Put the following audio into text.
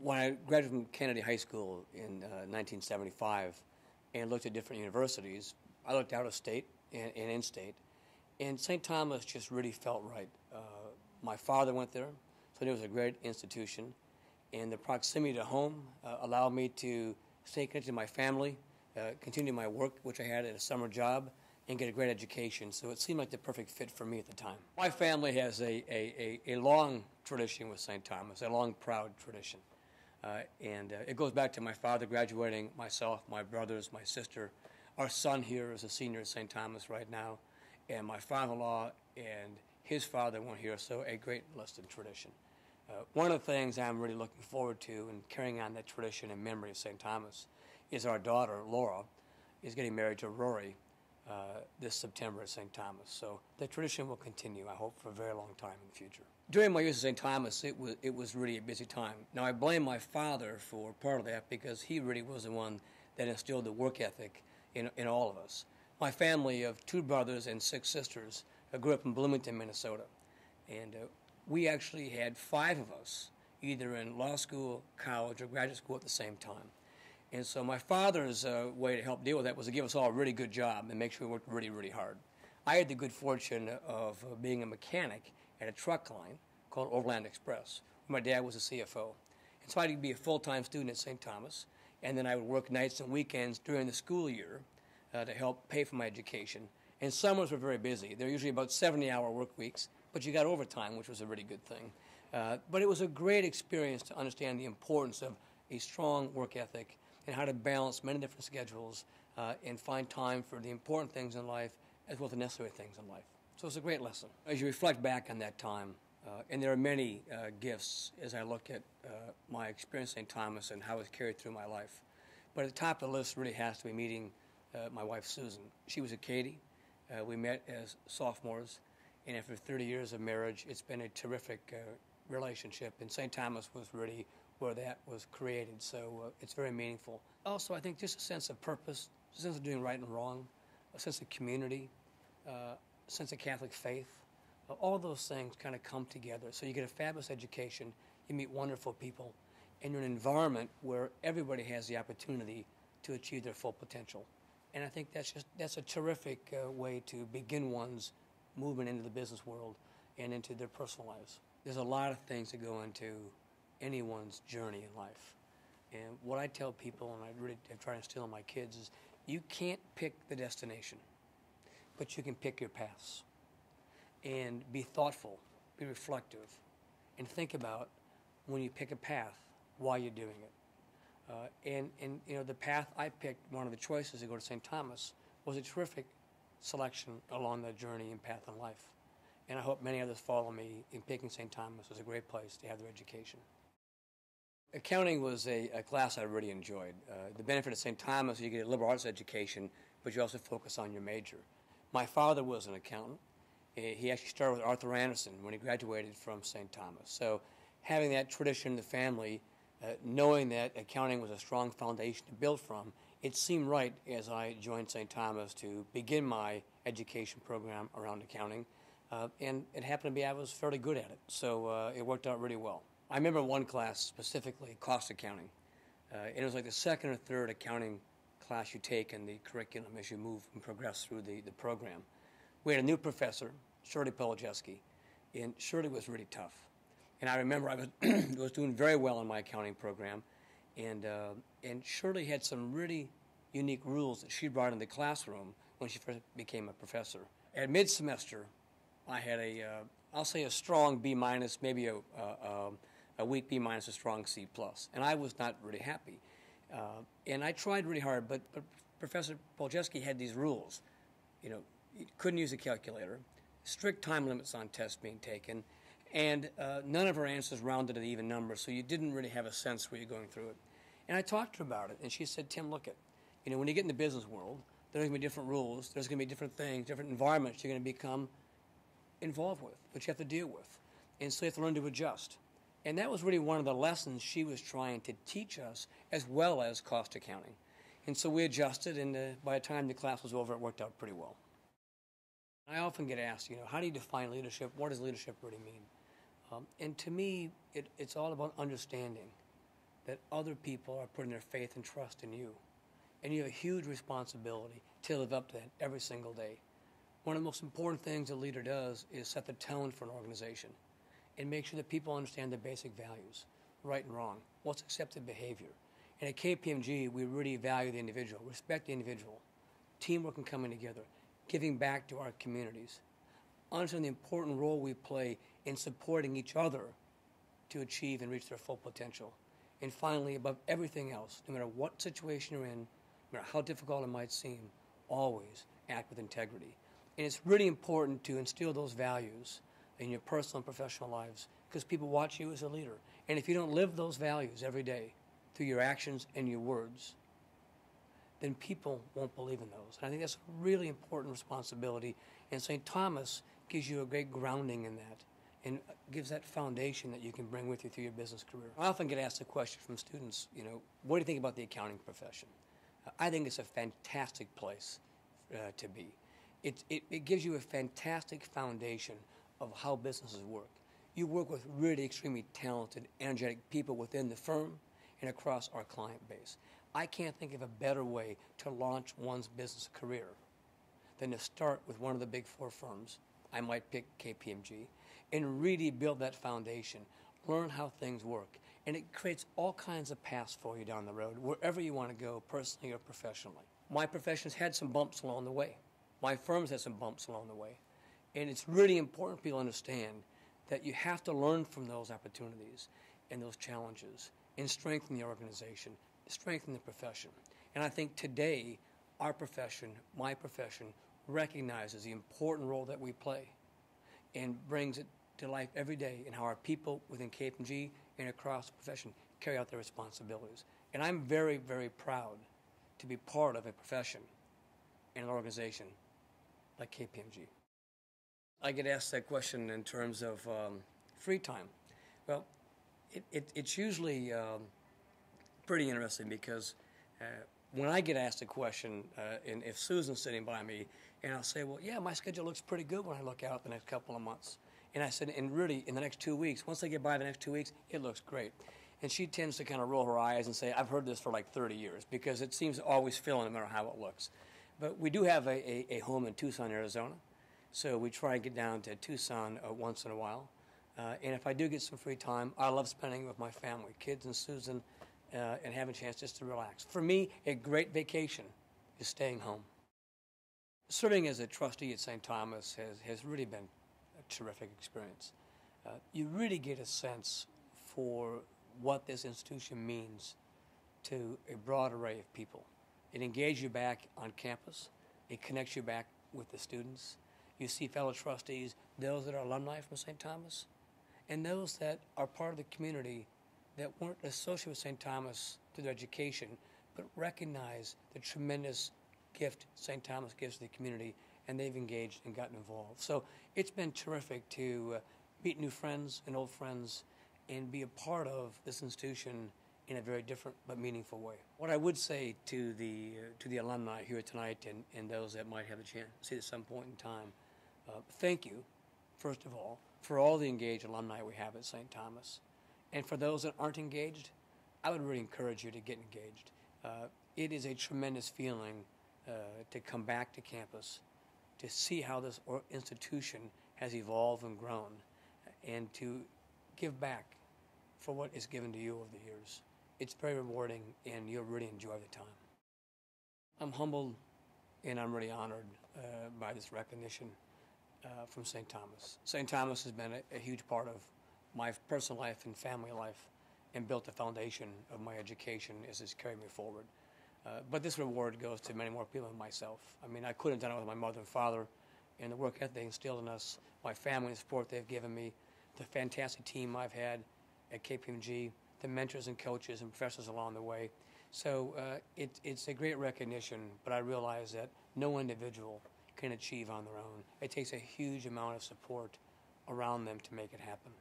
When I graduated from Kennedy High School in 1975 and looked at different universities, I looked out of state and in-state, and St. Thomas just really felt right. My father went there, so it was a great institution, and the proximity to home allowed me to stay connected to my family, continue my work, which I had at a summer job, and get a great education. So it seemed like the perfect fit for me at the time. My family has a long tradition with St. Thomas, a long, proud tradition. And it goes back to my father graduating, myself, my brothers, my sister. Our son here is a senior at St. Thomas right now, and my father-in-law and his father went here, so a great lasting tradition. One of the things I'm really looking forward to and carrying on that tradition in memory of St. Thomas is our daughter, Laura, is getting married to Rory this September at St. Thomas. So the tradition will continue, I hope, for a very long time in the future. During my years at St. Thomas, it was really a busy time. Now, I blame my father for part of that because he really was the one that instilled the work ethic in all of us. My family of 2 brothers and 6 sisters grew up in Bloomington, Minnesota. And we actually had 5 of us, either in law school, college, or graduate school at the same time. And so my father's way to help deal with that was to give us all a really good job and make sure we worked really, really hard. I had the good fortune of being a mechanic at a truck line called Overland Express. My dad was a CFO. And so I had to be a full-time student at St. Thomas, and then I would work nights and weekends during the school year to help pay for my education. And summers were very busy. They're usually about 70-hour work weeks, but you got overtime, which was a really good thing. But it was a great experience to understand the importance of a strong work ethic and how to balance many different schedules and find time for the important things in life as well as the necessary things in life. So it's a great lesson. As you reflect back on that time, and there are many gifts as I look at my experience at St. Thomas and how it's carried through my life. But at the top of the list really has to be meeting my wife, Susan. She was a Katie. We met as sophomores, and after 30 years of marriage, it's been a terrific relationship, and St. Thomas was really where that was created, so it's very meaningful. Also, I think just a sense of purpose, a sense of doing right and wrong, a sense of community, a sense of Catholic faith. All those things kind of come together. So you get a fabulous education, you meet wonderful people, and you're in an environment where everybody has the opportunity to achieve their full potential. And I think that's a terrific way to begin one's movement into the business world and into their personal lives. There's a lot of things that go into anyone's journey in life. And what I tell people, and I really have tried to instill in my kids, is you can't pick the destination, but you can pick your paths. And be thoughtful, be reflective, and think about when you pick a path, why you're doing it. And you know, the path I picked, one of the choices to go to St. Thomas, was a terrific selection along that journey and path in life. And I hope many others follow me in picking St. Thomas as a great place to have their education. Accounting was a class I really enjoyed. The benefit of St. Thomas is you get a liberal arts education, but you also focus on your major. My father was an accountant. He actually started with Arthur Anderson when he graduated from St. Thomas. So having that tradition in the family, knowing that accounting was a strong foundation to build from, it seemed right as I joined St. Thomas to begin my education program around accounting. And it happened to be I was fairly good at it, so it worked out really well. I remember one class specifically, cost accounting. It was like the second or third accounting class you take in the curriculum as you move and progress through the program. We had a new professor, Shirley Polajewski, and Shirley was really tough. And I remember I was doing very well in my accounting program, and Shirley had some really unique rules that she brought into the classroom when she first became a professor. At mid-semester, I had I'll say a strong B minus, maybe a weak B minus, a strong C plus, and I was not really happy. And I tried really hard, but Professor Polajewski had these rules. You know, you couldn't use a calculator, strict time limits on tests being taken, and none of her answers rounded to even numbers, so you didn't really have a sense where you're going through it. And I talked to her about it, and she said, Tim, look it, you know, when you get in the business world, there's going to be different rules, there's going to be different things, different environments you're going to become involved with, which you have to deal with. And so you have to learn to adjust. And that was really one of the lessons she was trying to teach us, as well as cost accounting. And so we adjusted, and by the time the class was over, it worked out pretty well. I often get asked, you know, how do you define leadership? What does leadership really mean? And to me, it's all about understanding that other people are putting their faith and trust in you. And you have a huge responsibility to live up to that every single day. One of the most important things a leader does is set the tone for an organization and make sure that people understand the basic values, right and wrong, what's accepted behavior. And at KPMG, we really value the individual, respect the individual, teamwork and coming together, giving back to our communities, understand the important role we play in supporting each other to achieve and reach their full potential. And finally, above everything else, no matter what situation you're in, no matter how difficult it might seem, always act with integrity. And it's really important to instill those values in your personal and professional lives because people watch you as a leader. And if you don't live those values every day through your actions and your words, then people won't believe in those. And I think that's a really important responsibility. And St. Thomas gives you a great grounding in that and gives that foundation that you can bring with you through your business career. I often get asked the question from students, what do you think about the accounting profession? I think it's a fantastic place to be. It gives you a fantastic foundation of how businesses work. You work with really extremely talented, energetic people within the firm and across our client base. I can't think of a better way to launch one's business career than to start with one of the big four firms. I might pick KPMG and really build that foundation, learn how things work, and it creates all kinds of paths for you down the road, wherever you want to go, personally or professionally. My profession's had some bumps along the way. My firm's had some bumps along the way. And it's really important people understand that you have to learn from those opportunities and those challenges and strengthen the organization, strengthen the profession. And I think today, our profession, my profession, recognizes the important role that we play and brings it to life every day in how our people within KPMG and across the profession carry out their responsibilities. And I'm very, very proud to be part of a profession and an organization like KPMG. I get asked that question in terms of free time. Well, it's usually pretty interesting because when I get asked a question, and if Susan's sitting by me, and I'll say, well, yeah, my schedule looks pretty good when I look out the next couple of months. And I said, and really, in the next 2 weeks, once I get by the next 2 weeks, it looks great. And she tends to kind of roll her eyes and say, I've heard this for like 30 years, because it seems to always fill no matter how it looks. But we do have a home in Tucson, Arizona, so we try and get down to Tucson once in a while. And if I do get some free time, I love spending it with my family, kids and Susan, and having a chance just to relax. For me, a great vacation is staying home. Serving as a trustee at St. Thomas has really been a terrific experience. You really get a sense for what this institution means to a broad array of people. It engages you back on campus. It connects you back with the students. You see fellow trustees, those that are alumni from St. Thomas, and those that are part of the community that weren't associated with St. Thomas through their education, but recognize the tremendous gift St. Thomas gives to the community, and they've engaged and gotten involved. So it's been terrific to meet new friends and old friends and be a part of this institution in a very different but meaningful way. What I would say to the alumni here tonight and those that might have a chance to see it at some point in time, thank you, first of all the engaged alumni we have at St. Thomas. And for those that aren't engaged, I would really encourage you to get engaged. It is a tremendous feeling to come back to campus, to see how this institution has evolved and grown, and to give back for what is given to you over the years. It's very rewarding, and you'll really enjoy the time. I'm humbled, and I'm really honored by this recognition from St. Thomas. St. Thomas has been a huge part of my personal life and family life and built the foundation of my education as it's carried me forward. But this reward goes to many more people than myself. I mean, I couldn't have done it with my mother and father and the work ethic they instilled in us, my family and support they've given me, the fantastic team I've had at KPMG, the mentors and coaches and professors along the way. So it's a great recognition, but I realize that no individual can achieve on their own. It takes a huge amount of support around them to make it happen.